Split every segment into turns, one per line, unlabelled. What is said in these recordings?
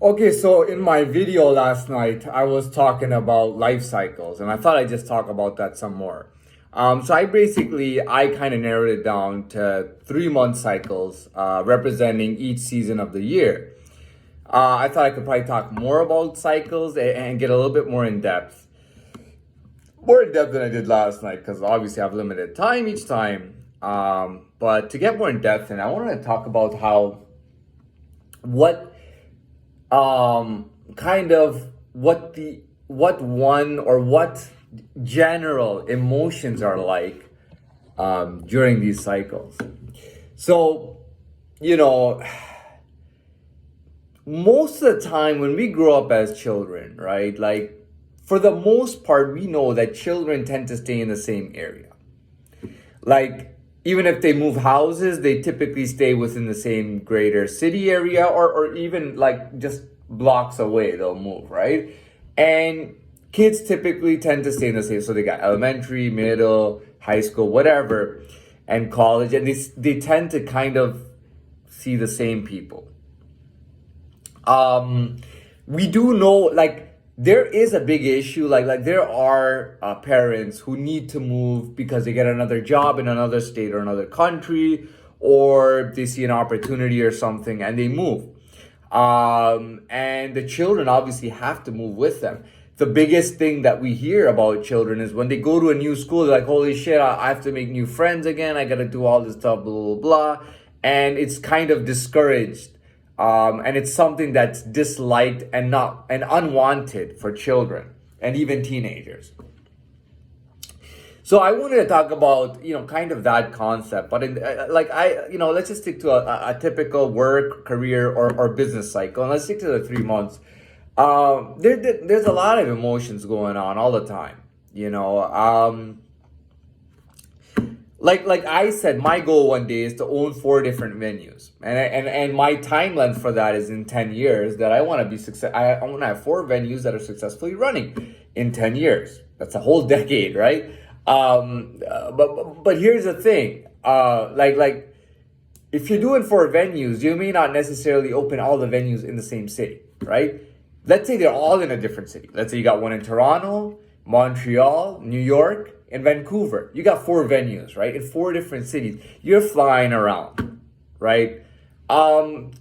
Okay, so in my video last night, I was talking about life cycles, and I thought I'd just talk about that some more. I kind of narrowed it down to 3 month cycles, representing each season of the year. I thought I could probably talk more about cycles and get a little bit more in depth than I did last night, because obviously I have limited time each time. But to get more in depth, and I wanted to talk about what kind of what one or what general emotions are like during these cycles. So, you know, most of the time when we grow up as children, right? Like, for the most part, we know that children tend to stay in the same area. Like, even if they move houses, they typically stay within the same greater city area, or even like just blocks away, they'll move, right? And kids typically tend to stay in the same, so they got elementary, middle, high school, whatever, and college, and they tend to kind of see the same people. We do know, like, there is a big issue, like there are parents who need to move because they get another job in another state or another country, or they see an opportunity or something and they move. And the children obviously have to move with them. The biggest thing that we hear about children is when they go to a new school, they're like, holy shit, I have to make new friends again, I gotta do all this stuff, blah blah blah. And it's kind of discouraged, and it's something that's disliked and not and unwanted for children and even teenagers. So I wanted to talk about, kind of that concept, but let's just stick to a typical work, career, or business cycle, and let's stick to the 3 months. There's a lot of emotions going on all the time. Like I said, my goal one day is to own 4 different venues, and my time length for that is in 10 years. That I want to be success. I want to have 4 venues that are successfully running in 10 years. That's a whole decade, right? But here's the thing. Like if you're doing 4 venues, you may not necessarily open all the venues in the same city, right? Let's say they're all in a different city. Let's say you got one in Toronto, Montreal, New York, and Vancouver. You got 4 venues, right? In 4 different cities. You're flying around, right?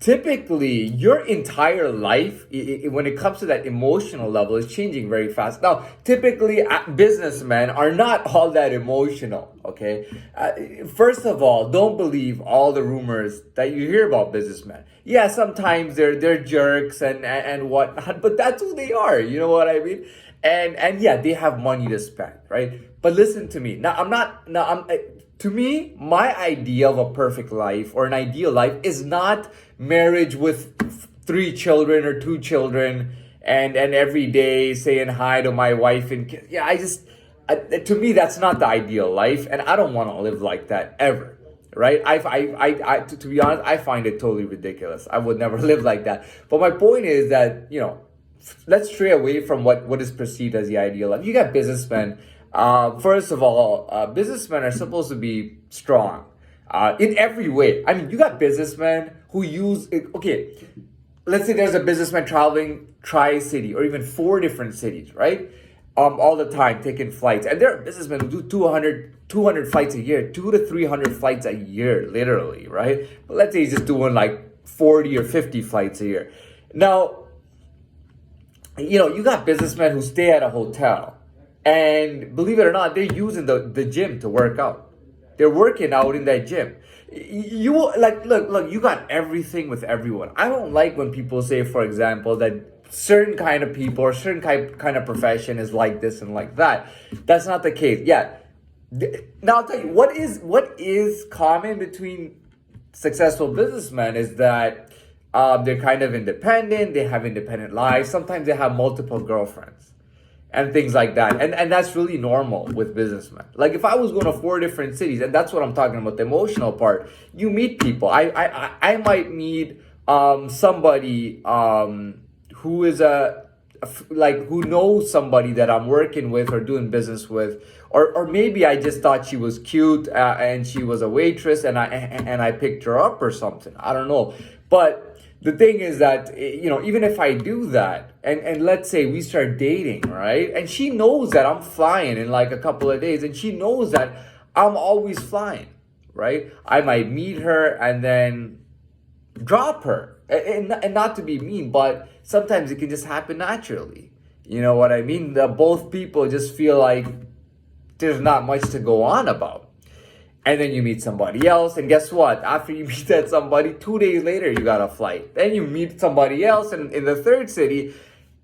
Typically, your entire life, when it comes to that emotional level, is changing very fast. Now, typically, businessmen are not all that emotional, okay? First of all, don't believe all the rumors that you hear about businessmen. Yeah, sometimes they're jerks and whatnot, but that's who they are. You know what I mean? And yeah, they have money to spend, right? But listen to me. To me, my idea of a perfect life or an ideal life is not marriage with 3 children or 2 children and every day saying hi to my wife and kids. Yeah, to me, that's not the ideal life, and I don't want to live like that ever. Right? To be honest, I find it totally ridiculous. I would never live like that. But my point is that, let's stray away from what is perceived as the ideal life. You got businessmen. First of all, businessmen are supposed to be strong in every way. I mean, you got businessmen who okay, let's say there's a businessman traveling tri-city or even 4 different cities, right? All the time, taking flights. And there are businessmen who do 200 flights a year, 200 to 300 flights a year, literally, right? But let's say he's just doing like 40 or 50 flights a year. Now, you got businessmen who stay at a hotel, and believe it or not, they're using the gym to work out. They're working out in that gym. Look, you got everything with everyone. I don't like when people say, for example, that certain kind of people or certain kind of profession is like this and like that. That's not the case. Yeah. Now I'll tell you what is common between successful businessmen is that they're kind of independent. They have independent lives. Sometimes they have multiple girlfriends and things like that. And that's really normal with businessmen. Like if I was going to 4 different cities, and that's what I'm talking about, the emotional part, you meet people. I might meet somebody who is who knows somebody that I'm working with or doing business with, or maybe I just thought she was cute and she was a waitress and I picked her up or something. I don't know. But the thing is that, even if I do that, and let's say we start dating, right? And she knows that I'm flying in like a couple of days, and she knows that I'm always flying, right? I might meet her and then drop her. And not to be mean, but sometimes it can just happen naturally. You know what I mean? Both people just feel like there's not much to go on about. And then you meet somebody else, and guess what? After you meet that somebody, 2 days later, you got a flight. Then you meet somebody else in the third city,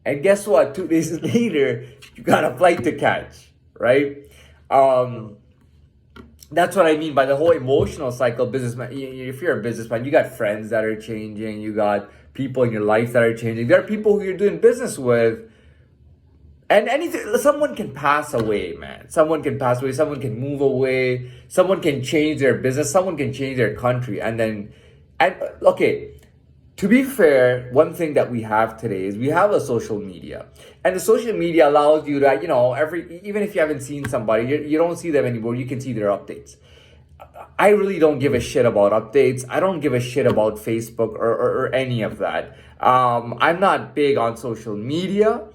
and guess what? 2 days later, you got a flight to catch, right? That's what I mean by the whole emotional cycle. Businessman, if you're a businessman, you got friends that are changing, you got people in your life that are changing. There are people who you're doing business with, and someone can pass away, man. Someone can pass away, someone can move away, someone can change their business, someone can change their country. And okay, to be fair, one thing that we have today is we have a social media. And the social media allows you to, even if you haven't seen somebody, you don't see them anymore, you can see their updates. I really don't give a shit about updates. I don't give a shit about Facebook or any of that. I'm not big on social media.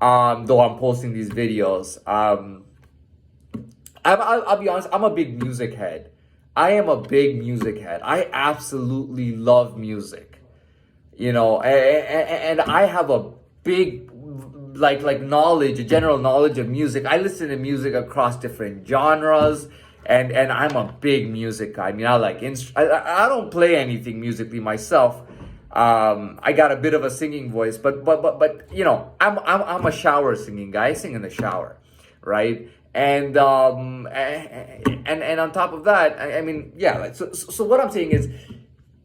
Though I'm posting these videos. I'll be honest, I'm a big music head. I am a big music head. I absolutely love music. And I have a big, like knowledge, a general knowledge of music. I listen to music across different genres. And I'm a big music guy. I mean, I don't play anything musically myself. I got a bit of a singing voice, but I'm a shower singing guy. I sing in the shower, right? And on top of that, I mean, yeah. So what I'm saying is,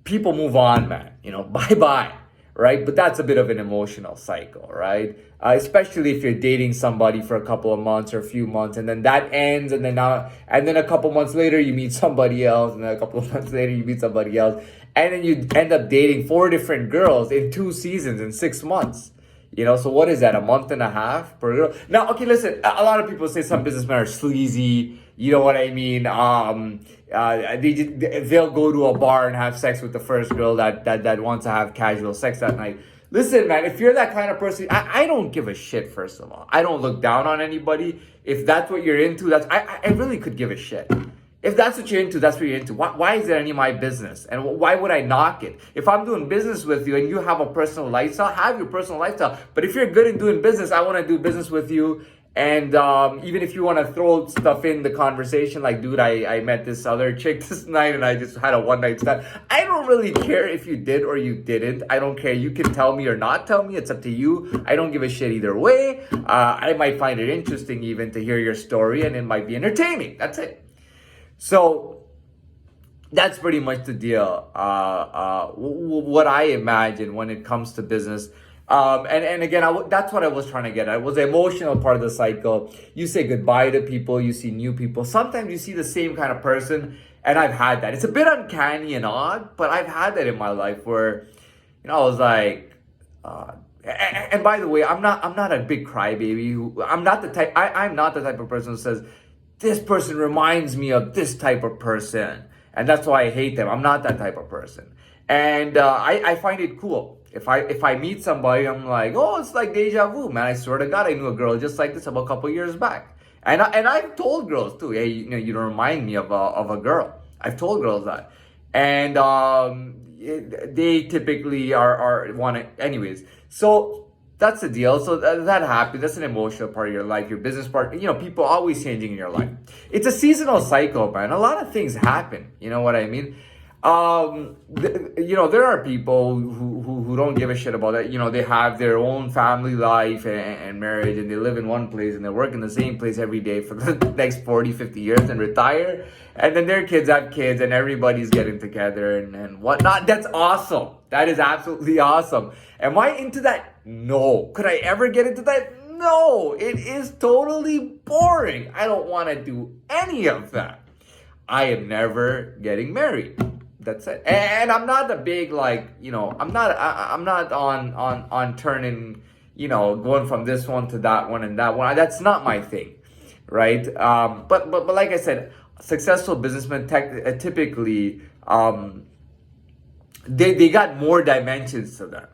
people move on, man. Bye bye, right? But that's a bit of an emotional cycle, right? Especially if you're dating somebody for a couple of months or a few months, and then that ends, and then a couple months later you meet somebody else, and then a couple of months later you meet somebody else. And then you end up dating 4 different girls in 2 seasons in 6 months. So what is that, a month and a half per girl? Now, okay, listen, a lot of people say some businessmen are sleazy. You know what I mean? They'll go to a bar and have sex with the first girl that wants to have casual sex that night. Listen, man, if you're that kind of person, I don't give a shit, first of all. I don't look down on anybody. If that's what you're into, I really could give a shit. If that's what you're into, that's what you're into. Why is it any of my business? And why would I knock it? If I'm doing business with you and you have a personal lifestyle, have your personal lifestyle. But if you're good in doing business, I want to do business with you. And even if you want to throw stuff in the conversation, like, dude, I met this other chick this night and I just had a one-night stand. I don't really care if you did or you didn't. I don't care. You can tell me or not tell me. It's up to you. I don't give a shit either way. I might find it interesting even to hear your story, and it might be entertaining. That's it. So that's pretty much the deal. What I imagine when it comes to business. And again, that's what I was trying to get at. It was the emotional part of the cycle. You say goodbye to people, you see new people. Sometimes you see the same kind of person, and I've had that. It's a bit uncanny and odd, but I've had that in my life where, I was like, and by the way, I'm not a big crybaby. I'm not the type of person who says, this person reminds me of this type of person, and that's why I hate them. I'm not that type of person. And I find it cool. If I meet somebody, I'm like, oh, it's like deja vu, man. I swear to God, I knew a girl just like this about a couple years back. And I've told girls too, hey, you don't remind me of a girl. I've told girls that. And they typically are want to, anyways. So that's the deal. So that happens. That's an emotional part of your life, your business part. People always changing in your life. It's a seasonal cycle, man. A lot of things happen. You know what I mean? There are people who don't give a shit about that. They have their own family life and marriage, and they live in one place and they work in the same place every day for the next 40, 50 years and retire. And then their kids have kids and everybody's getting together and whatnot. That's awesome. That is absolutely awesome. Am I into that? No. Could I ever get into that? No. It is totally boring. I don't want to do any of that. I am never getting married. That's it. And I'm not a big, I'm not on turning, going from this one to that one and that one. That's not my thing, right? But like I said, successful businessmen typically they got more dimensions to them.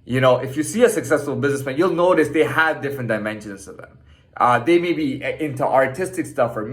You know, if you see a successful businessman, you'll notice they have different dimensions to them. They may be into artistic stuff or music.